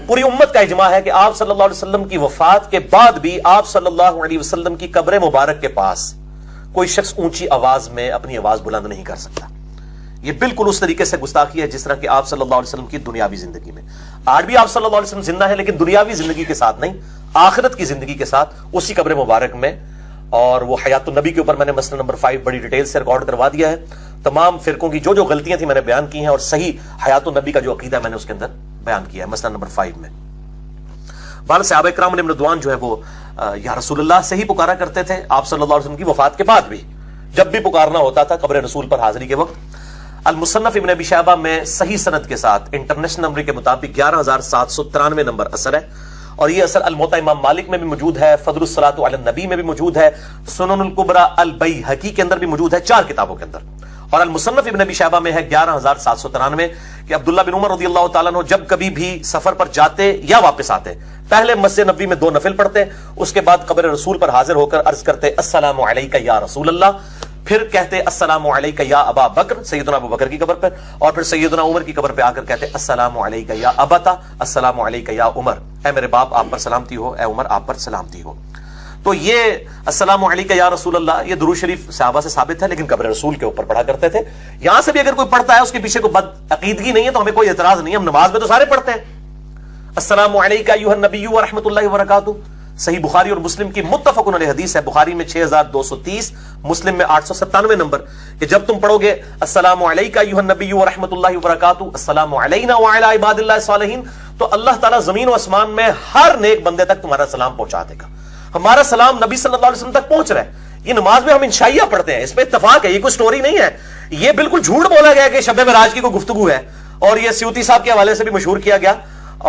پوری امت کا اجماع ہے کہ آپ صلی اللہ علیہ وسلم کی وفات کے بعد بھی آپ صلی اللہ علیہ وسلم کی قبر مبارک کے پاس کوئی شخص اونچی آواز میں اپنی آواز بلند نہیں کر سکتا. یہ بالکل اس طریقے سے گستاخی ہے جس طرح کہ آپ صلی اللہ علیہ وسلم کی دنیاوی زندگی میں. آج بھی آپ صلی اللہ علیہ وسلم زندہ ہے لیکن دنیاوی زندگی کے ساتھ نہیں, آخرت کی زندگی کے ساتھ اسی قبر مبارک میں. اور وہ حیات النبی کے اوپر میں نے مسئلہ نمبر 5 بڑی ڈیٹیل سے ریکارڈ کروا دیا ہے. تمام فرقوں کی جو غلطیاں تھیں میں نے بیان کی ہیں, اور صحیح حیات النبی کا جو عقیدہ میں نے اس کے اندر بیان کیا ہے مسئلہ نمبر 5 میں. بہر صحابہ کرام علیہم رضوان جو ہے وہ یا رسول اللہ سے ہی پکارا کرتے تھے آپ صلی اللہ علیہ وسلم کی وفات کے بعد بھی. جب بھی پکارنا ہوتا تھا قبر رسول پر حاضری کے وقت. المصنف ابن ابی شیبہ میں صحیح سند کے ساتھ انٹرنیشنل نمبر کے مطابق 11793 نمبر اثر ہے, اور یہ اثر الموطا امام مالک میں بھی موجود ہے, فضل الصلاۃ علی النبی میں بھی موجود ہے, سنن الکبری البیہقی کے اندر بھی موجود ہے, 4 کتابوں کے اندر. اور المصنف ابن ابی شیبہ میں ہے 11793 کہ عبداللہ بن عمر رضی اللہ تعالیٰ عنہ جب کبھی بھی سفر پر جاتے یا واپس آتے پہلے مسجد نبوی میں 2 نفل پڑھتے, اس کے بعد قبر رسول پر حاضر ہو کر عرض کرتے السلام علیک یا رسول اللہ, پھر کہتے السلام علیک یا ابا بکر, سیدنا ابو بکر کی قبر پر, اور پھر سیدنا عمر کی قبر پہ آ کر کہتے السلام علیک یا ابتا, السلام علیک یا عمر, اے میرے باپ آپ پر سلامتی ہو, اے عمر آپ پر سلامتی ہو. تو یہ السلام علیک یا رسول اللہ یہ درود شریف صحابہ سے ثابت ہے, لیکن قبر رسول کے اوپر پڑھا کرتے تھے. یہاں سے بھی اگر کوئی پڑھتا ہے اس کے پیچھے کوئی بد عقیدگی نہیں ہے تو ہمیں کوئی اعتراض نہیں ہے, ہم نماز میں تو سارے پڑھتے ہیں السلام علیک ایھا النبی ورحمۃ اللہ وبرکاتہ. صحیح بخاری اور مسلم کی متفق علیہ حدیث ہے, بخاری میں 6230, مسلم میں 897 نمبر, کہ جب تم پڑھو گے السلام علیک ایھا النبی ورحمۃ اللہ وبرکاتہ, السلام علینا وعلی عباد اللہ الصالحین, تو اللہ تعالیٰ زمین و آسمان میں ہر نیک بندے تک تمہارا سلام پہنچا دے گا. ہمارا سلام نبی صلی اللہ علیہ وسلم تک پہنچ رہا ہے. یہ نماز میں ہم انشائیہ پڑھتے ہیں, اس پہ اتفاق ہے, یہ کوئی سٹوری نہیں ہے. یہ بالکل جھوٹ بولا گیا کہ شب معراج کی کوئی گفتگو ہے, اور یہ سیوطی صاحب کے حوالے سے بھی مشہور کیا گیا,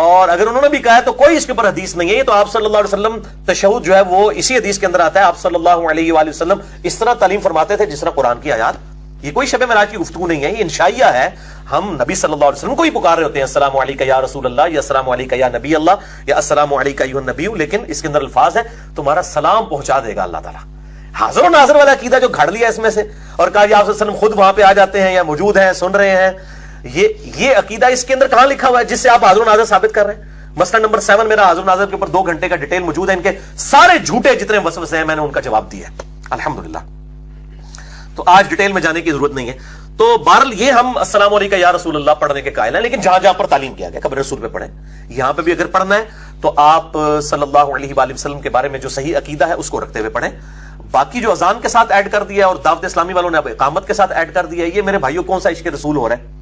اور اگر انہوں نے بھی کہا ہے تو کوئی اس کے اوپر حدیث نہیں ہے. یہ تو آپ صلی اللہ علیہ وسلم تشہد جو ہے وہ اسی حدیث کے اندر آتا ہے, آپ صلی اللہ علیہ وآلہ وسلم اس طرح تعلیم فرماتے تھے جس طرح قرآن کی آیات. یہ کوئی شب معراج کی گفتگو نہیں ہے, یہ انشائیہ ہے. ہم نبی صلی اللہ علیہ وسلم کو ہی پکار رہے ہوتے ہیں السلام علیک یا رسول اللہ, یا السلام علیک یا نبی اللہ, یا السلام علیک ایھا النبی, لیکن اس کے اندر الفاظ ہیں تمہارا سلام پہنچا دے گا اللہ تعالیٰ. حاضر و ناظر والا عقیدہ جو گھڑ لیا اس میں سے, اور کہا آپ صلی اللہ علیہ وسلم خود وہاں پہ آ جاتے ہیں یا موجود ہیں سن رہے ہیں, یہ عقیدہ اس کے اندر کہاں لکھا ہوا ہے جس سے آپ حاضر و ناظر ثابت کر رہے ہیں؟ مسئلہ نمبر 7 میرا حاضر و ناظر کے اوپر 2 گھنٹے کا ڈیٹیل موجود ہے, ان کے سارے جھوٹے جتنے وسوسے ہیں میں نے ان کا جواب دیا ہے الحمدللہ. تو آج ڈیٹیل میں جانے کی ضرورت نہیں ہے. تو بہرحال یہ ہم السلام علیکم یا رسول اللہ پڑھنے کے قائل ہیں, لیکن جہاں جہاں پر تعلیم کیا گیا قبر رسول پہ پڑھیں. یہاں پہ بھی اگر پڑھنا ہے تو آپ صلی اللہ علیہ وآلہ وسلم کے بارے میں جو صحیح عقیدہ ہے اس کو رکھتے ہوئے پڑھیں. باقی جو اذان کے ساتھ ایڈ کر دیا ہے اور دعوت اسلامی والوں نے اب اقامت کے ساتھ ایڈ کر دیا ہے, یہ میرے بھائیوں کون سا عشق رسول ہو رہا ہے؟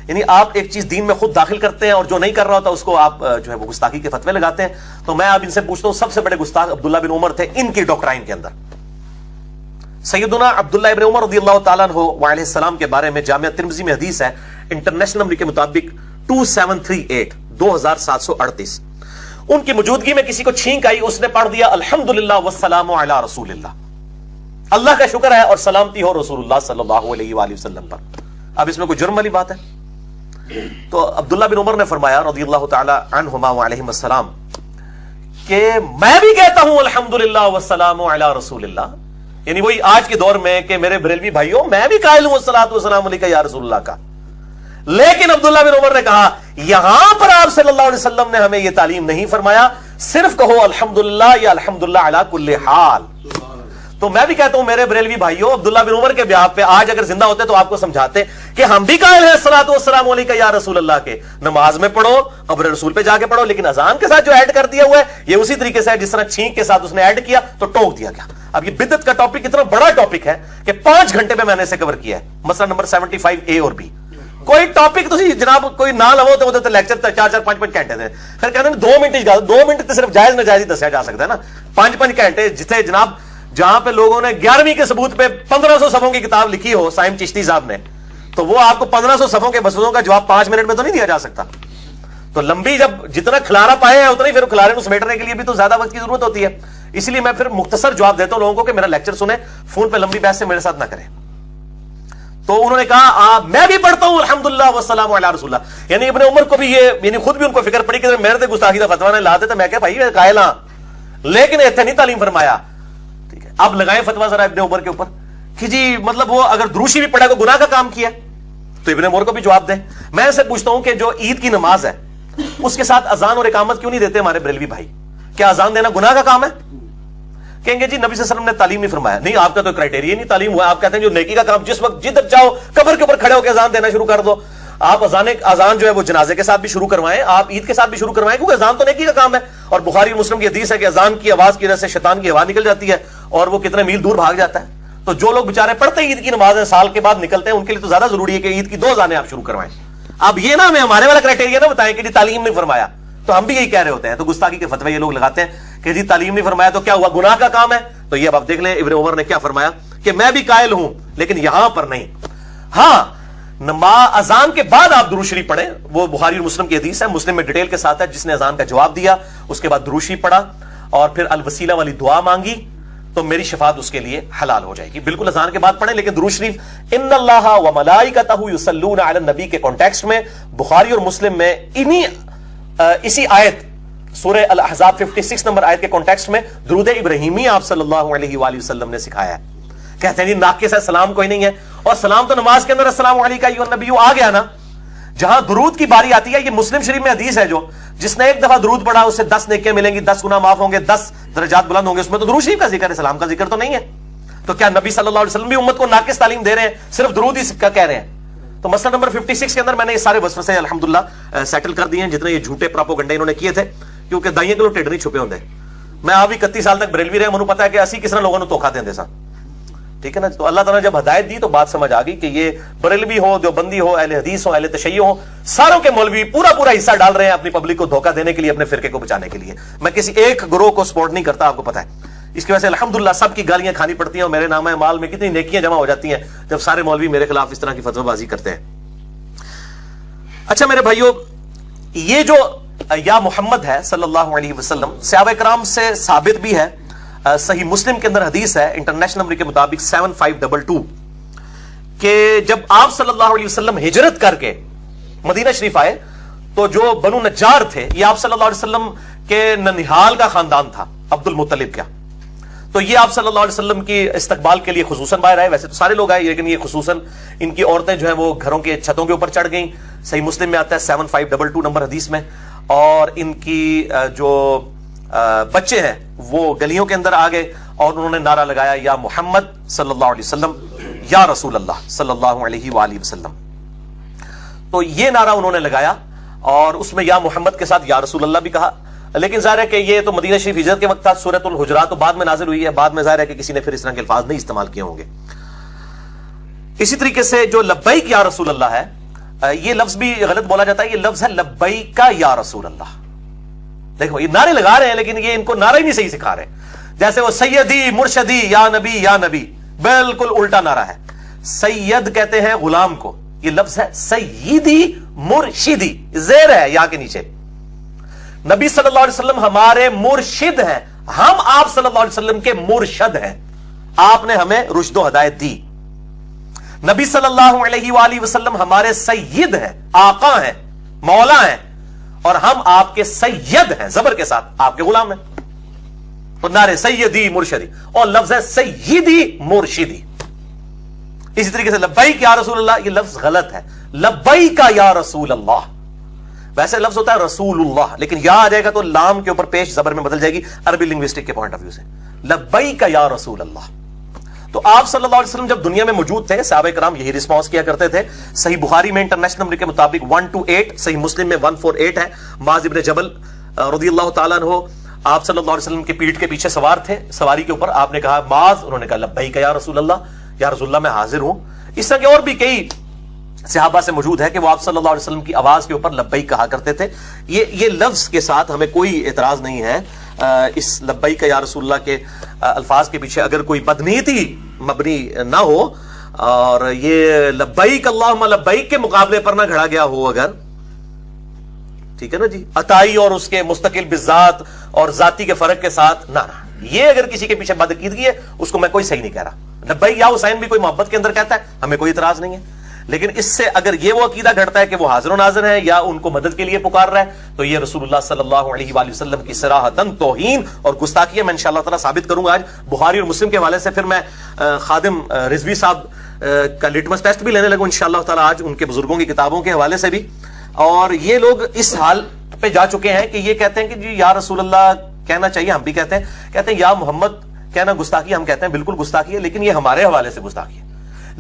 یعنی آپ ایک چیز دین میں خود داخل کرتے ہیں اور جو نہیں کر رہا ہوتا اس کو آپ جو ہے وہ گستاخی کے فتوے لگاتے ہیں. تو میں اب ان سے پوچھتا ہوں, سب سے بڑے گستاخ عبداللہ بن عمر تھے ان کی ڈاکٹرائن کے اندر. سیدنا عبداللہ ابن عمر رضی اللہ تعالیٰ عنہ وعلیہ السلام کے بارے میں جامعہ ترمذی میں حدیث ہے, انٹرنیشنل نمبر کے مطابق 2738 2738, ان کی موجودگی میں کسی کو چھینک آئی, اس نے پڑھ دیا الحمدللہ والسلام علی رسول اللہ, اللہ کا شکر ہے اور سلامتی ہو رسول اللہ صلی اللہ علیہ وآلہ وسلم پر. اب اس میں کوئی جرم والی بات ہے؟ تو عبداللہ بن عمر نے فرمایا رضی اللہ تعالی عنہما وعلیہم السلام کہ میں بھی کہتا ہوں الحمدللہ والسلام علی رسول اللہ, یعنی وہی آج کے دور میں کہ میرے بریلوی بھائیوں میں بھی قائل ہوں الصلاۃ والسلام علیک یا رسول اللہ کا. لیکن عبداللہ بن عمر نے کہا یہاں پر آپ صلی اللہ علیہ وسلم نے ہمیں یہ تعلیم نہیں فرمایا, صرف کہو الحمدللہ یا الحمدللہ علی کل حال. تو میں بھی کہتا ہوں میرے بریلوی بھائیوں, عبداللہ بن عمر کے بیان پہ آج اگر زندہ ہوتے تو آپ کو سمجھاتے کہ ہم بھی قائل ہیں الصلاۃ والسلام علیک یا رسول اللہ کے. نماز میں پڑھو, قبر رسول پہ جا کے پڑھو, لیکن اذان کے ساتھ جو ایڈ کر دیا ہوا ہے یہ اسی طریقے سے ہے جس طرح چھینک کے ساتھ اس نے ایڈ کیا تو ٹوک دیا گیا. اب یہ بدعت کا ٹاپک اتنا بڑا ٹاپک ہے کہ 5 گھنٹے میں نے اسے کور کیا ہے, مسئلہ نمبر 75A اور B. کوئی ٹاپک تو جناب کوئی نہ لو تو لیکچر 4-4-5 گھنٹے دے, پھر کہتے ہیں 2 منٹ 2 منٹ تو صرف جائز ناجائز ہی دسیا جا سکتا ہے نا. 5 گھنٹے جتنے جناب جہاں پہ لوگوں نے 11ویں کے ثبوت پہ 1500 صفحوں کی کتاب لکھی ہو سائم چشتی صاحب نے, تو وہ آپ کو 1500 صفحوں کے وسوسوں کا جواب 5 منٹ میں تو نہیں دیا جا سکتا. تو لمبی جب جتنا کھلارا پائے ہیں اتنا ہی پھر کھلارے کو سمیٹنے کے لیے بھی تو زیادہ وقت کی ضرورت ہوتی ہے. اس لیے میں پھر مختصر جواب دیتا ہوں لوگوں کو کہ میرا لیکچر سنیں, فون پہ لمبی بحث سے میرے ساتھ نہ کریں. تو انہوں نے کہا میں بھی پڑھتا ہوں الحمدللہ والسلام علی رسول اللہ. یعنی ابن عمر کو بھی یہ, یعنی خود بھی ان کو فکر پڑی کہ میرے تے گستاخی کا فتویٰ نے لا دیتا. میں کہ بھائی قائل ہاں, لیکن ایتھے نہیں تعلیم فرمایا. ٹھیک ہے, اب لگائیں فتویٰ ذرا ابن عمر کے اوپر کہ جی مطلب وہ اگر دروشی بھی پڑھا کو گناہ کا کام کیا تو ابن عمر کو بھی جواب دیں. میں سے پوچھتا ہوں کہ جو عید کی نماز ہے اس کے ساتھ اذان اور اقامت کیوں نہیں دیتے ہمارے بریلوی بھائی؟ کیا اذان دینا گناہ کا کام ہے؟ کہیں گے جی نبی صلی اللہ علیہ وسلم نے تعلیم نہیں فرمایا. نہیں، آپ کا تو کرائٹیریا نہیں تعلیم ہوا. آپ کہتے ہیں جو نیکی کا کام جس وقت جدھر جاؤ قبر کے اوپر کھڑے ہو کے اذان دینا شروع کر دو. آپ اذان جو ہے وہ جنازے کے ساتھ بھی شروع کروائیں, آپ عید کے ساتھ بھی شروع کروائیں, کیونکہ اذان تو نیکی کا کام ہے. اور بخاری اور مسلم کی حدیث ہے کہ اذان کی آواز کی وجہ سے شیطان کی ہوا نکل جاتی ہے اور وہ کتنے میل دور بھاگ جاتا ہے. تو جو لوگ بیچارے پڑھتے ہیں عید کی نماز سال کے بعد نکلتے ہیں, ان کے لیے تو زیادہ ضروری ہے کہ عید کی 2 اذانیں آپ شروع کروائیں. اب یہ نا ہمیں ہمارے والا کرائٹیریا نہ بتائیں کہ جی تعلیم نہیں فرمایا, تو ہم بھی یہی کہہ رہے ہوتے ہیں. تو گستاخی کے فتوے یہ لوگ لگاتے ہیں کہ جی تعلیم نہیں فرمایا تو کیا ہوا, گناہ کا کام ہے. تو یہ اب آپ دیکھ لیں ابن عمر نے کیا فرمایا کہ میں بھی قائل ہوں لیکن یہاں پر نہیں. ہاں, اذان کے بعد آپ درود شریف پڑھیں, وہ بخاری اور مسلم کی حدیث ہے, مسلم میں ڈیٹیل کے ساتھ ہے. جس نے اذان کا جواب دیا اس کے بعد درود شریف پڑھا اور پھر الوسیلہ والی دعا مانگی تو میری شفاعت اس کے لیے حلال ہو جائے گی. بالکل اذان کے بعد پڑھیں, لیکن درود شریف ان اللہ و ملائکتہ یصلون علی النبی کے کانٹیکسٹ میں بخاری اور مسلم میں اسی آیت سورہ الاحزاب 56 نمبر آیت کے کانٹیکسٹ میں درود ابراہیمی آپ صلی اللہ علیہ وآلہ وسلم نے سکھایا ہے. کہتے ہیں جی ناقص ہے, سلام کوئی نہیں ہے. اور سلام تو نماز کے اندر السلام علیکم ایھا النبی آ گیا نا. جہاں درود کی باری آتی ہے, یہ مسلم شریف میں حدیث ہے, جو جس نے ایک دفعہ درود پڑھا اسے 10 نیکیاں ملیں گی, 10 گناہ معاف ہوں گے, 10 درجات بلند ہوں گے. اس میں تو درود شریف کا ذکر ہے, سلام کا ذکر تو نہیں ہے. تو کیا نبی صلی اللہ علیہ وسلم بھی امت کو ناقص تعلیم دے رہے ہیں, صرف درود ہی کا کہہ رہے ہیں؟ تو مسئلہ نمبر 56 کے اندر میں نے یہ سارے وسوسے الحمدللہ سیٹل کر دیے ہیں, جتنے یہ جھوٹے پراپوگنڈے انہوں نے کیے تھے, کیونکہ دائیں کے لوگ ٹیڈ نہیں چھپے ہوندے. میں آپ بھی 31 سال تک بریلوی رہے, مجھے پتا ہے کہ اسی کس طرح لوگوں نے دھوکا دیں دے سا. ٹھیک ہے نا. تو اللہ تعالیٰ نے جب ہدایت دی تو بات سمجھ آ گئی کہ یہ بریلوی ہو, دیوبندی ہو, اہل حدیث ہو, اہل تشیع ہو, ساروں کے مولوی پورا حصہ ڈال رہے ہیں اپنی پبلک کو دھوکا دینے کے لیے, اپنے فرقے کو بچانے کے لیے. میں کسی ایک گروہ کو سپورٹ نہیں کرتا, آپ کو پتا ہے. اس کی وجہ سے الحمدللہ سب کی گالیاں کھانی پڑتی ہیں, اور میرے نام مال میں کتنی نیکیاں جمع ہو جاتی ہیں جب سارے مولوی میرے خلاف اس طرح کی فتوی بازی کرتے ہیں. اچھا میرے بھائیوں, یہ جو یا محمد ہے صلی اللہ علیہ وسلم صحابہ کرام سے ثابت بھی ہے. صحیح مسلم کے اندر حدیث ہے انٹرنیشنل نمبر کے مطابق 7522 کہ جب آپ صلی اللہ علیہ وسلم ہجرت کر کے مدینہ شریف آئے تو جو بنو نجار تھے, یہ آپ صلی اللہ علیہ وسلم کے ننہال کا خاندان تھا, عبد المطلب کا. تو یہ آپ صلی اللہ علیہ وسلم کی استقبال کے لیے خصوصاً باہر آئے. ویسے تو سارے لوگ آئے, لیکن یہ خصوصاً ان کی عورتیں جو ہیں وہ گھروں کے چھتوں کے اوپر چڑھ گئیں. صحیح مسلم میں آتا ہے 7522 نمبر حدیث میں. اور ان کی جو بچے ہیں وہ گلیوں کے اندر آ گئے اور انہوں نے نعرہ لگایا یا محمد صلی اللہ علیہ وسلم, یا رسول اللہ صلی اللہ علیہ وآلہ وسلم. تو یہ نعرہ انہوں نے لگایا اور اس میں یا محمد کے ساتھ یا رسول اللہ بھی کہا. لیکن ظاہر ہے کہ یہ تو مدینہ شریف ہجرت کے وقت تھا, سورۃ الحجرات تو بعد میں نازل ہوئی ہے, بعد میں ظاہر ہے کہ کسی نے پھر اس طرح کے الفاظ نہیں استعمال کیے ہوں گے. اسی طریقے سے جو لبیک یا رسول اللہ ہے, یہ لفظ بھی غلط بولا جاتا ہے, یہ لفظ ہے لبیک یا رسول اللہ. دیکھو یہ نعرے لگا رہے ہیں لیکن یہ ان کو نعرہ ہی نہیں صحیح سکھا رہے. جیسے وہ سیدی مرشدی یا نبی, بالکل الٹا نعرہ ہے. سید کہتے ہیں غلام کو, یہ لفظ ہے سیدی مرشدی, زیر ہے یا کے نیچے. نبی صلی اللہ علیہ وسلم ہمارے مرشد ہیں, ہم آپ صلی اللہ علیہ وسلم کے مرشد ہیں. آپ نے ہمیں رشد و ہدایت دی. نبی صلی اللہ علیہ وآلہ وسلم ہمارے سید ہیں, آقا ہیں, مولا ہیں, اور ہم آپ کے سید ہیں, زبر کے ساتھ, آپ کے غلام ہیں. تو نعرے سیدی مرشدی, اور لفظ ہے سیدی مرشدی. اسی طریقے سے لبیک یا رسول اللہ, یہ لفظ غلط ہے, لبیک یا رسول اللہ. ویسے لفظ ہوتا ہے رسول اللہ, لیکن یا آ جائے گا تو لام کے اوپر پیش زبر میں بدل جائے گی عربی لنگوسٹک کے پوائنٹ آف ویو سے. لبیک یا رسول اللہ. تو آپ صلی اللہ علیہ وسلم جب دنیا میں موجود تھے, صحابہ کرام یہی رسپانس کیا کرتے تھے. صحیح بخاری میں انٹرنیشنل نمبر کے مطابق 128, صحیح مسلم میں 148 ہے. معاذ ابن جبل رضی اللہ تعالیٰ عنہ آپ صلی اللہ علیہ وسلم کے پیٹھ کے پیچھے سوار تھے, سواری کے اوپر. آپ نے کہا معاذ, انہوں نے کہا لبیک یا رسول اللہ, یا رسول اللہ میں حاضر ہوں. اس طرح کے اور بھی کئی صحابہ سے موجود ہے کہ وہ آپ صلی اللہ علیہ وسلم کی آواز کے اوپر لبیک کہا کرتے تھے. یہ لفظ کے ساتھ ہمیں کوئی اعتراض نہیں ہے. اس لبیک یا رسول اللہ کے الفاظ کے پیچھے اگر کوئی بدنیتی مبنی نہ ہو اور یہ لبیک اللہم لبیک کے مقابلے پر نہ کھڑا گیا ہو اگر, ٹھیک ہے نا جی, عطائی اور اس کے مستقل بالذات اور ذاتی کے فرق کے ساتھ نہ, یہ اگر کسی کے پیچھے بدعقیدگی ہے اس کو میں کوئی صحیح نہیں کہہ رہا. لبیک یا حسین بھی کوئی محبت کے اندر کہتا ہے, ہمیں کوئی اعتراض نہیں ہے. لیکن اس سے اگر یہ وہ عقیدہ گھڑتا ہے کہ وہ حاضر و ناظر ہے یا ان کو مدد کے لیے پکار رہا ہے, تو یہ رسول اللہ صلی اللہ علیہ وآلہ وسلم کی صراحتاً توہین اور گستاخی ہے. میں انشاءاللہ تعالیٰ ثابت کروں گا آج بخاری اور مسلم کے حوالے سے. پھر میں خادم رضوی صاحب کا لٹمس ٹیسٹ بھی لینے لگوں انشاءاللہ تعالیٰ آج, ان کے بزرگوں کی کتابوں کے حوالے سے بھی. اور یہ لوگ اس حال پہ جا چکے ہیں کہ یہ کہتے ہیں کہ جی یا رسول اللہ کہنا چاہیے، ہم بھی کہتے ہیں یا محمد کہنا گستاخی، ہم کہتے ہیں بالکل گستاخی ہے، لیکن یہ ہمارے حوالے سے گستاخی ہے۔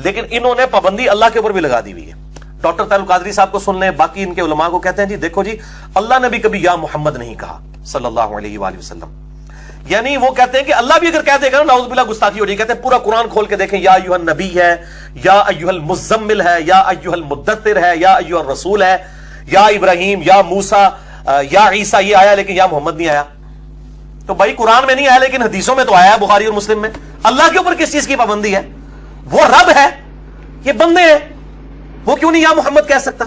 لیکن انہوں نے پابندی اللہ کے اوپر بھی لگا دی ہوئی ہے۔ ڈاکٹر طاہر القادری صاحب کو سن لیں، باقی ان کے علماء کو کہتے ہیں جی دیکھو جی اللہ نے بھی کبھی یا محمد نہیں کہا صلی اللہ علیہ وآلہ وسلم، یعنی وہ کہتے ہیں کہ اللہ بھی اگر کہہ دے گا نا نعوذ باللہ گستاخی ہو جائے گی۔ کہتے ہیں پورا قرآن کھول کے دیکھیں، یا ایھا النبی ہے، یا ایھا المزمل ہے، یا ایھا المدثر ہے، یا ایھا الرسول ہے، یا ابراہیم، یا موسیٰ، یا عیسیٰ، یہ آیا لیکن یا محمد نہیں آیا۔ تو بھائی قرآن میں نہیں آیا لیکن حدیثوں میں تو آیا ہے، بخاری اور مسلم میں۔ اللہ کے اوپر کس چیز کی پابندی ہے؟ وہ رب ہے، یہ بندے ہیں، وہ کیوں نہیں یا محمد کہہ سکتا؟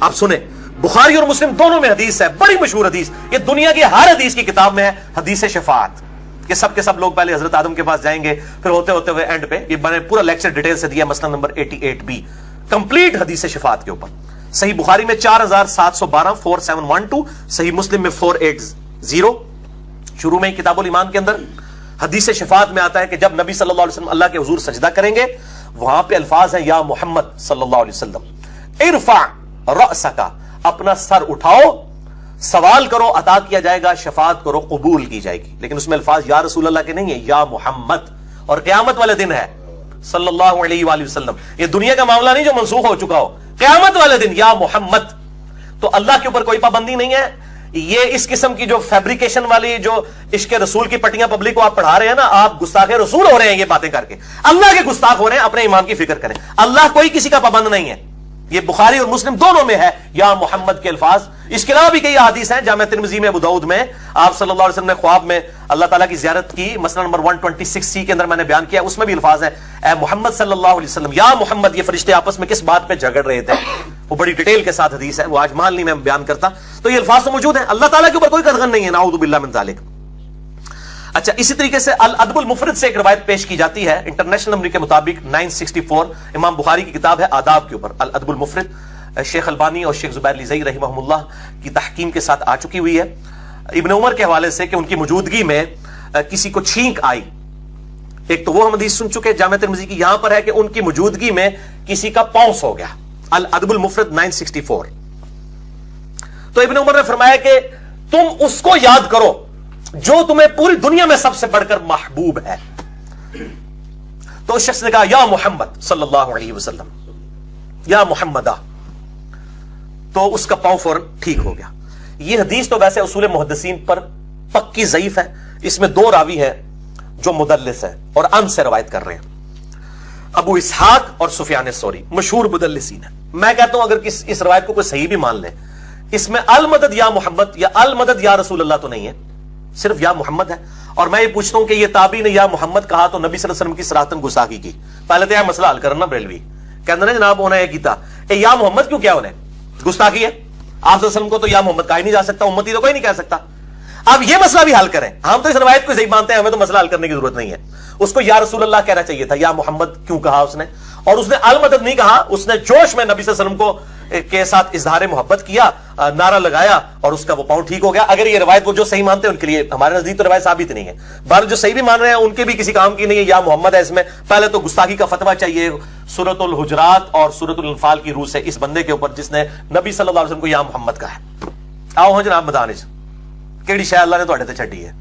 آپ سنیں، بخاری اور مسلم دونوں میں حدیث ہے، بڑی مشہور حدیث، یہ دنیا کی ہر حدیث کی کتاب میں ہے، حدیث شفاعت، کہ سب کے سب لوگ پہلے حضرت آدم کے پاس جائیں گے، پھر ہوتے ہوتے ہوئے اینڈ پہ یہ میں نے پورا لیکچر ڈیٹیل سے دیا، مسئلہ نمبر 88B کمپلیٹ حدیث شفاعت کے اوپر۔ صحیح بخاری میں 4712 4712، صحیح مسلم میں 480، شروع میں کتاب الایمان کے اندر حدیث شفاعت میں آتا ہے کہ جب نبی صلی اللہ علیہ وسلم اللہ کے حضور سجدہ کریں گے، وہاں پہ الفاظ ہیں یا محمد صلی اللہ علیہ وسلم ارفع رأسک، اپنا سر اٹھاؤ، سوال کرو عطا کیا جائے گا، شفاعت کرو قبول کی جائے گی، لیکن اس میں الفاظ یا رسول اللہ کے نہیں ہے، یا محمد، اور قیامت والے دن ہے صلی اللہ علیہ وآلہ وسلم، یہ دنیا کا معاملہ نہیں جو منسوخ ہو چکا ہو، قیامت والے دن یا محمد۔ تو اللہ کے اوپر کوئی پابندی نہیں ہے۔ یہ اس قسم کی جو فیبریکیشن والی جو عشق رسول کی پٹیاں پبلک کو آپ پڑھا رہے ہیں نا، آپ گستاخ رسول ہو رہے ہیں یہ باتیں کر کے، اللہ کے گستاخ ہو رہے ہیں، اپنے ایمان کی فکر کریں، اللہ کوئی کسی کا پابند نہیں ہے۔ یہ بخاری اور مسلم دونوں میں ہے یا محمد کے الفاظ۔ اس کے علاوہ بھی کئی احادیث ہیں، جامع ترمذی میں، ابو داؤد میں، آپ صلی اللہ علیہ وسلم نے خواب میں اللہ تعالیٰ کی زیارت کی، مسئلہ نمبر 126C کے اندر میں نے بیان کیا، اس میں بھی الفاظ ہیں اے محمد صلی اللہ علیہ وسلم، یا محمد۔ یہ فرشتے آپس میں کس بات پہ جھگڑ رہے تھے، وہ بڑی ڈیٹیل کے ساتھ حدیث ہے، وہ آج مال نہیں میں بیان کرتا، تو یہ الفاظ تو موجود ہیں، اللہ تعالیٰ کے اوپر کوئی قدغن نہیں ہے، نعوذ باللہ من ذالک۔ اچھا، اسی طریقے سے الادب المفرد سے ایک روایت پیش کی جاتی ہے، انٹرنیشنل نمبر کے مطابق 964، امام بخاری کی کتاب ہے آداب کے اوپر، الادب المفرد، شیخ البانی اور شیخ زبیر لیزئی رحمہ اللہ کی تحقیم کے ساتھ آ چکی ہوئی ہے، ابن عمر کے حوالے سے کہ ان کی موجودگی میں کسی کو چھینک آئی۔ ایک تو وہ ہم حدیث سن چکے جامع ترمذی کی، یہاں پر ہے کہ ان کی موجودگی میں کسی کا پاؤنس ہو گیا، الادب المفرد 964۔ تو ابن عمر نے فرمایا کہ تم اس کو یاد کرو جو تمہیں پوری دنیا میں سب سے بڑھ کر محبوب ہے۔ تو اس شخص نے کہا یا محمد صلی اللہ علیہ وسلم، یا محمدہ، تو اس کا پاؤں فوراً ٹھیک ہو گیا۔ یہ حدیث تو ویسے اصول محدثین پر پکی ضعیف ہے، اس میں دو راوی ہیں جو مدلس ہیں اور ان سے روایت کر رہے ہیں، ابو اسحاق اور سفیان الثوری، مشہور مدلسین ہیں۔ میں کہتا ہوں اگر اس روایت کو کوئی صحیح بھی مان لے، اس میں المدد یا محمد یا المدد یا رسول اللہ تو نہیں ہے، صرف یا محمد ہے۔ اور میں یہ پوچھتا ہوں کہ یہ تابعی نے یا محمد کہا تو نبی صلی اللہ علیہ وسلم کی صراحتاً گستاخی کی۔ پہلے تو یہ مسئلہ حل کرنا بریلوی کہتے ہیں جناب انہیں یہ کیتا، یا محمد کیوں کیا انہیں گستاخی ہے؟ آپ صلی اللہ علیہ وسلم کو تو یا محمد کہا ہی نہیں جا سکتا، امتی تو کوئی نہیں کہہ سکتا۔ اب یہ مسئلہ بھی حل کریں، ہم تو اس روایت کو صحیح مانتے ہیں، ہمیں تو مسئلہ حل کرنے کی ضرورت نہیں ہے۔ اس کو یا رسول اللہ کہنا چاہیے تھا، یا محمد کیوں کہا اس نے؟ اور اس نے المدد نہیں کہا، اس نے جوش میں نبی صلی اللہ علیہ وسلم کو کے ساتھ اظہار محبت کیا، نعرہ لگایا اور اس کا وہ پاؤں ٹھیک ہو گیا۔ اگر یہ روایت وہ جو صحیح مانتے ہیں ان کے لیے، ہمارے نزدیک تو روایت ثابت نہیں ہے، بہر جو صحیح بھی مان رہے ہیں ان کے بھی کسی کام کی نہیں ہے، یا محمد ہے اس میں۔ پہلے تو گستاخی کا فتویٰ چاہیے سورۃ الحجرات اور سورۃ الانفال کی روح سے اس بندے کے اوپر جس نے نبی صلی اللہ علیہ وسلم کو یا محمد کہا ہے۔ آؤ ہاں جناب مدانج، کیڑی شے اللہ نے تواڈے تے چھڈی ہے،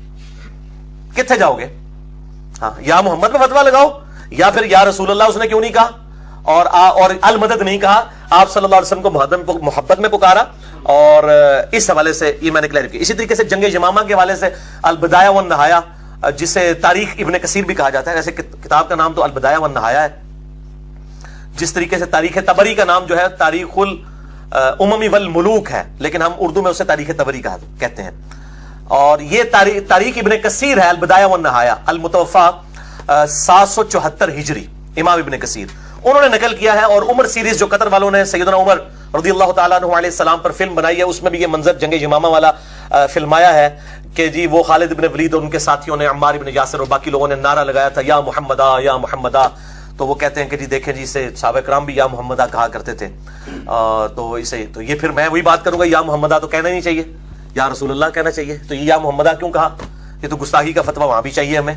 کتنے جاؤ گے؟ ہاں، یا محمد میں فتویٰ لگاؤ، یا پھر یا رسول اللہ اس نے کیوں نہیں کہا، اور المدد نہیں کہا، آپ صلی اللہ علیہ وسلم کو محبت میں پکارا، اور اس حوالے سے یہ میں نے کلیئر کیا۔ اسی طریقے سے جنگ یمامہ کے حوالے سے البدایہ والنہایہ، جسے تاریخ ابن کثیر بھی کہا جاتا ہے، ایسے کتاب کا نام تو البدایہ والنہایہ ہے، جس طریقے سے تاریخ طبری کا نام جو ہے تاریخ الامم والملوک ہے، لیکن ہم اردو میں اسے تاریخ طبری کہتے ہیں۔ اور یہ تاریخ ابن کثیر ہے، البدایہ والنہایہ، المتوفا 774 ہجری، امام ابن کثیر انہوں نے نقل کیا ہے۔ اور عمر سیریز جو قطر والوں نے سیدنا عمر رضی اللہ تعالیٰ عنہ علیہ السلام پر فلم بنائی ہے، اس میں بھی یہ منظر جنگ یمامہ والا فلمایا ہے کہ جی وہ خالد بن ولید اور ان کے ساتھیوں نے، عمار بن یاسر اور باقی لوگوں نے نعرہ لگایا تھا یا محمدہ یا محمدہ، تو وہ کہتے ہیں کہ جی دیکھیں جی اسے صحابہ کرام بھی یا محمدہ کہا کرتے تھے، تو یہ پھر میں وہی بات کروں گا، یا محمدہ تو کہنا نہیں چاہیے، یا رسول اللہ کہنا چاہیے، تو یہ یا محمدہ کیوں کہا؟ یہ تو گستاخی کا فتویٰ وہاں بھی چاہیے ہمیں۔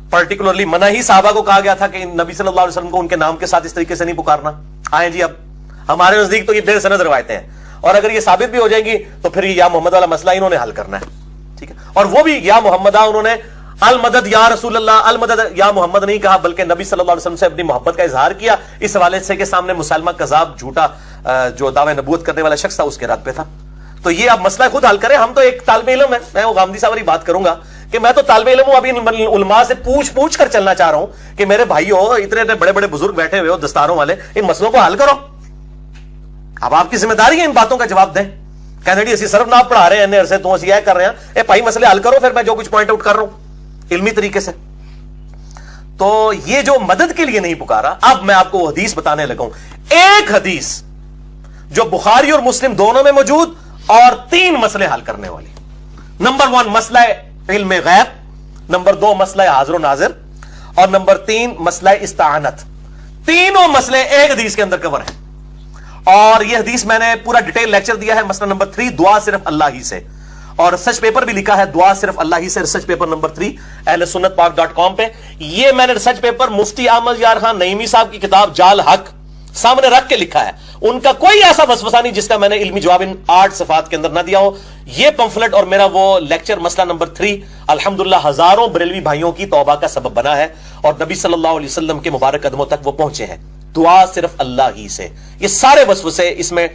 پرٹیکولرلی منع ہی صحابہ کو کہا گیا تھا کہ نبی صلی اللہ علیہ وسلم کو ان کے نام کے ساتھ اس طریقے سے نہیں پکارنا۔ آئیں جی اب ہمارے نزدیک تو یہ بے سند روایتیں ہیں، اور اگر یہ ثابت بھی ہو جائیں گی تو پھر یہ یا محمد والا مسئلہ انہوں نے حل کرنا ہے. ٹھیک ہے, اور وہ بھی یا محمدہ انہوں نے المدد یا رسول اللہ, المدد یا محمد نہیں کہا, بلکہ نبی صلی اللہ علیہ وسلم سے اپنی محبت کا اظہار کیا اس حوالے سے کہ سامنے مسلمہ کذاب جھوٹا جو دعوی نبوت کرنے والا شخص تھا اس کے رد پہ تھا. تو یہ اب مسئلہ خود حل کریں. ہم تو ایک طالب علم ہے, میں وہ غامدی صاحب والی بات کروں گا کہ میں تو طالب علم ہوں, ابھی علماء سے پوچھ کر چلنا چاہ رہا ہوں کہ میرے بھائیو, اتنے بڑے بڑے بزرگ بیٹھے ہوئے ہو دستاروں والے, ان مسئلوں کو حل کرو. اب آپ کی ذمہ داری ہے ان باتوں کا جواب دیں. کہنے جی اسی صرف نہ پڑھا رہے ہیں عرصے تو اسی کر رہے ہیں, اے بھائی مسئلے حل کرو, پھر میں جو کچھ پوائنٹ آؤٹ کر رہا ہوں علمی طریقے سے. تو یہ جو مدد کے لیے نہیں پکارا, اب میں آپ کو حدیث بتانے لگا ہوں. ایک حدیث جو بخاری اور مسلم دونوں میں موجود اور 3 مسئلے حل کرنے والی. نمبر 1 مسئلہ علم غیب, نمبر 2 مسئلہ حاضر و ناظر, اور نمبر 3 مسئلہ استعانت. تینوں مسئلے ایک حدیث کے اندر کور ہیں. اور یہ حدیث میں نے پورا ڈیٹیل لیکچر دیا ہے. مسئلہ نمبر 3 دعا صرف اللہ ہی سے, اور ریسرچ پیپر بھی لکھا ہے دعا صرف اللہ ہی سے, ریسرچ پیپر نمبر 3 اہل سنت پاک .com پہ. یہ میں نے ریسرچ پیپر مفتی احمد یار خان نعیمی صاحب کی کتاب جال حق سامنے رکھ کے لکھا ہے. ان کا کوئی ایسا وسوسہ نہیں جس کا میں نے علمی جواب ان 8 صفحات کے اندر نہ دیا ہو. یہ پمفلٹ اور میرا وہ لیکچر مسئلہ نمبر 3 الحمدللہ ہزاروں بریلوی بھائیوں کی توبہ کا سبب بنا ہے, اور نبی صلی اللہ علیہ وسلم کے مبارک قدموں تک وہ پہنچے ہیں. دعا صرف اللہ ہی سے, یہ سارے وسوسے اس میں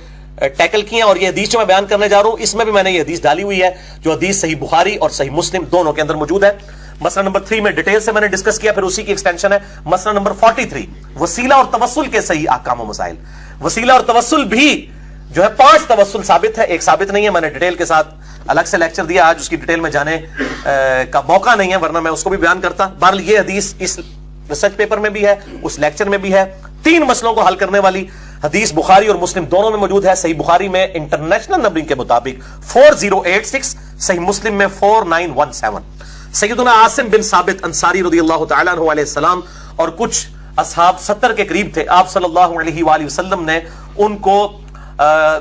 ٹیکل کیے ہیں. اور یہ حدیث جو میں بیان کرنے جا رہا ہوں اس میں بھی میں نے یہ حدیث ڈالی ہوئی ہے جو حدیث صحیح بخاری اور صحیح مسلم دونوں کے اندر موجود ہے. مسئلہ نمبر 3 میں ڈیٹیل سے میں نے ڈسکس کیا, پھر اسی کی ایکسٹینشن ہے مسئلہ نمبر 43 وسیلہ اور توسل کے صحیح احکام و مسائل. وسیلہ اور توسل بھی جو ہے 5 توسل ثابت ہے, ایک ثابت نہیں ہے. میں نے ڈیٹیل کے ساتھ الگ سے لیکچر دیا, آج اس کی ڈیٹیل میں جانے کا موقع نہیں ہے, ورنہ میں اس کو بھی بیان کرتا. بہرحال یہ حدیث اس ریسرچ پیپر میں بھی ہے, اس لیکچر میں بھی ہے. 3 مسئلوں کو حل کرنے والی حدیث بخاری اور مسلم دونوں میں موجود ہے. صحیح بخاری میں انٹرنیشنل نمبرنگ کے مطابق 4086, صحیح مسلم میں 4917. سیدنا عاصم بن ثابت انصاری رضی اللہ تعالیٰ عنہ علیہ السلام اور کچھ اصحاب 70 کے قریب تھے, آپ صلی اللہ علیہ وآلہ وسلم نے ان کو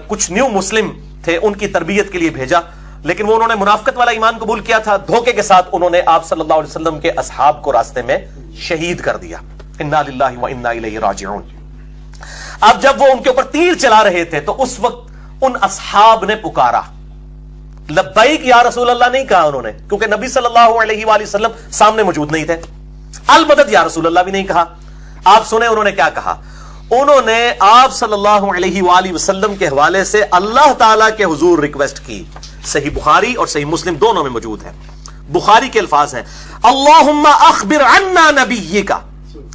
کچھ نیو مسلم تھے ان کی تربیت کے لیے بھیجا, لیکن وہ انہوں نے منافقت والا ایمان قبول کیا تھا. دھوکے کے ساتھ انہوں نے آپ صلی اللہ علیہ وسلم کے اصحاب کو راستے میں شہید کر دیا. انا للہ و انا الیہ راجعون. اب جب وہ ان کے اوپر تیر چلا رہے تھے تو اس وقت ان اصحاب نے پکارا, لبیک یا رسول اللہ نہیں کہا انہوں نے, کیونکہ نبی صلی اللہ علیہ وآلہ وسلم سامنے موجود نہیں تھے. المدد یا رسول اللہ بھی نہیں کہا. آپ سنیں انہوں نے کیا کہا. انہوں نے آپ صلی اللہ علیہ وآلہ وسلم کے حوالے سے اللہ تعالیٰ کے حضور ریکویسٹ کی. صحیح بخاری اور صحیح مسلم دونوں میں موجود ہے. بخاری کے الفاظ ہیں اللہم اخبر عنا نبیک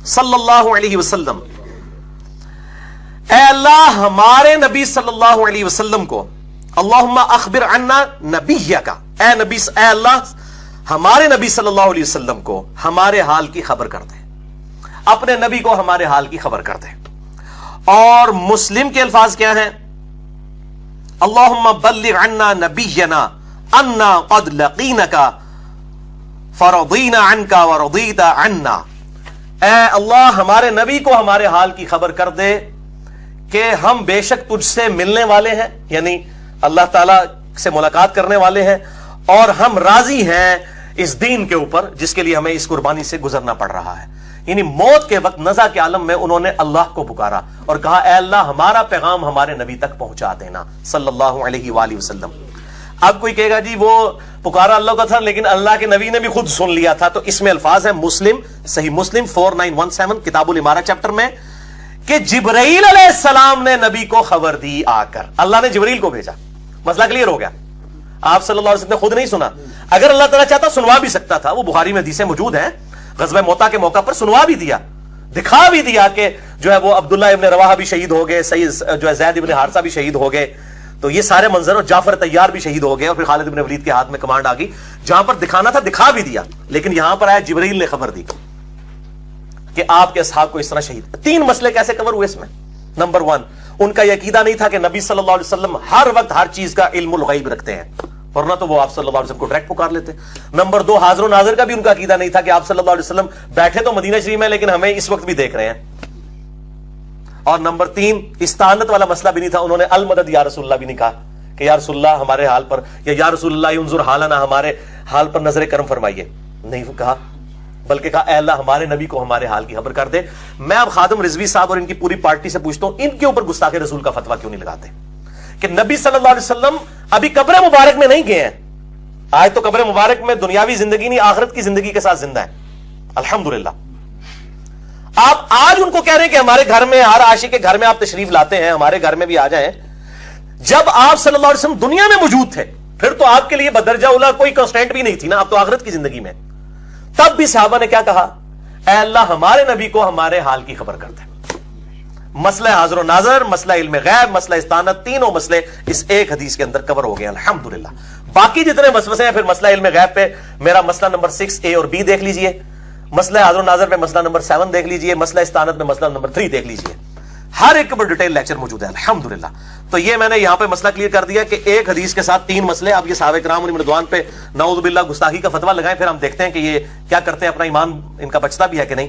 صلی اللہ علیہ وسلم, اے اللہ ہمارے نبی صلی اللہ علیہ وسلم کو, اللہم اخبر عنا نبیک, اے اللہ ہمارے نبی صلی اللہ علیہ وسلم کو ہمارے حال کی خبر کر دے, اپنے نبی کو ہمارے حال کی خبر کر دے. اور مسلم کے الفاظ کیا ہیں اللہم بلغ عنا نبینا انا قد لقینک فرضینا عنک ورضیت عنا, اے اللہ ہمارے نبی کو ہمارے حال کی خبر کر دے کہ ہم بے شک تجھ سے ملنے والے ہیں, یعنی اللہ تعالی سے ملاقات کرنے والے ہیں, اور ہم راضی ہیں اس دین کے اوپر جس کے لیے ہمیں اس قربانی سے گزرنا پڑ رہا ہے. یعنی موت کے وقت نزا کے عالم میں انہوں نے اللہ کو پکارا اور کہا اے اللہ ہمارا پیغام ہمارے نبی تک پہنچا دینا صلی اللہ علیہ وآلہ وسلم. اب کوئی کہے گا جی وہ پکارا اللہ کا تھا لیکن اللہ کے نبی نے بھی خود سن لیا تھا, تو اس میں الفاظ ہیں مسلم صحیح مسلم 4917 کتاب الامارہ چیپٹر میں کہ جبرائیل علیہ السلام نے نبی کو خبر دی آ کر, اللہ نے جبرائیل کو بھیجا. مسئلہ کلیئر ہو گیا. آپ صلی اللہ علیہ وسلم نے خود نہیں سنا, اگر اللہ تعالیٰ چاہتا سنوا بھی سکتا تھا, وہ بخاری میں حدیثیں موجود ہیں, غزوہ موتا کے موقع پر سنوا بھی دیا, دکھا بھی دیا کہ جو ہے وہ عبداللہ ابن رواحہ بھی شہید ہو گئے, سید جو ہے زید ابن حارثہ بھی شہید ہو گئے, تو یہ سارے منظر, اور جعفر طیار بھی شہید ہو گئے, اور پھر خالد ابن ولید کے ہاتھ میں کمانڈ آ گئی. جہاں پر دکھانا تھا دکھا بھی دیا, لیکن یہاں پر آیا جبرائیل نے خبر دی کہ آپ کے اصحاب کو اس طرح شہید. 3 مسئلے کیسے کور ہوئے اس میں. نمبر 1 ان کا یہ عقیدہ نہیں تھا کہ نبی صلی اللہ علیہ وسلم ہر وقت ہر چیز کا علم الغیب رکھتے ہیں, ورنہ تو وہ آپ صلی اللہ علیہ وسلم کو ڈائریکٹ پکار لیتے. نمبر 2 حاضر و ناظر کا بھی ان کا عقیدہ نہیں تھا کہ آپ صلی اللہ علیہ وسلم بیٹھے تو مدینہ شریف میں لیکن ہمیں اس وقت بھی دیکھ رہے ہیں. اور نمبر 3 استعانت والا مسئلہ بھی نہیں تھا, انہوں نے المدد یا رسول اللہ بھی نہیں کہا کہ یا رسول اللہ ہمارے حال پر, یا رسول اللہ انظر حالنا ہمارے حال پر نظر کرم فرمائیے, نہیں کہا, بلکہ کہا اے اللہ ہمارے نبی کو ہمارے حال کی خبر کر دے. میں اب خادم رضوی صاحب اور ان کی پوری پارٹی سے پوچھتا ہوں ان کے اوپر گستاخ رسول کا فتویٰ کیوں نہیں لگاتے؟ کہ نبی صلی اللہ علیہ وسلم ابھی قبر مبارک میں نہیں گئے ہیں. آج تو قبر مبارک میں دنیاوی زندگی نہیں آخرت کی زندگی کے ساتھ زندہ ہے الحمدللہ. آپ آج ان کو کہہ رہے ہیں کہ ہمارے گھر میں, ہر عاشق کے گھر میں آپ تشریف لاتے ہیں, ہمارے گھر میں بھی آ جائیں. جب آپ صلی اللہ علیہ وسلم دنیا میں موجود تھے پھر تو آپ کے لیے بدرجہ اولا کوئی کنسٹینٹ بھی نہیں تھی نا, آپ تو آخرت کی زندگی میں. تب بھی صحابہ نے کیا کہا, اے اللہ ہمارے نبی کو ہمارے حال کی خبر کر دے. مسئلہ حاضر و ناظر, مسئلہ علم غیب, مسئلہ استعانت, تینوں مسئلے اس ایک حدیث کے اندر کور ہو گئے الحمدللہ. باقی جتنے وسوسے ہیں پھر مسئلہ علم غیب پہ میرا مسئلہ نمبر 6A اور B دیکھ لیجئے, مسئلہ حاضر و ناظر پہ مسئلہ نمبر 7 دیکھ لیجئے, مسئلہ استعانت میں مسئلہ نمبر 3 دیکھ لیجئے. ہر ایک پر ڈیٹیل لیکچر موجود ہے الحمدللہ. تو یہ میں نے یہاں پہ مسئلہ کلیئر کر دیا کہ ایک حدیث کے ساتھ 3 مسئلے. اب یہ صحابہ کرام انہیں رضوان پہ نعوذ باللہ گستاخی کا فتویٰ لگائیں, پھر ہم دیکھتے ہیں کہ یہ کیا کرتے ہیں, اپنا ایمان ان کا بچتا بھی ہے کہ نہیں.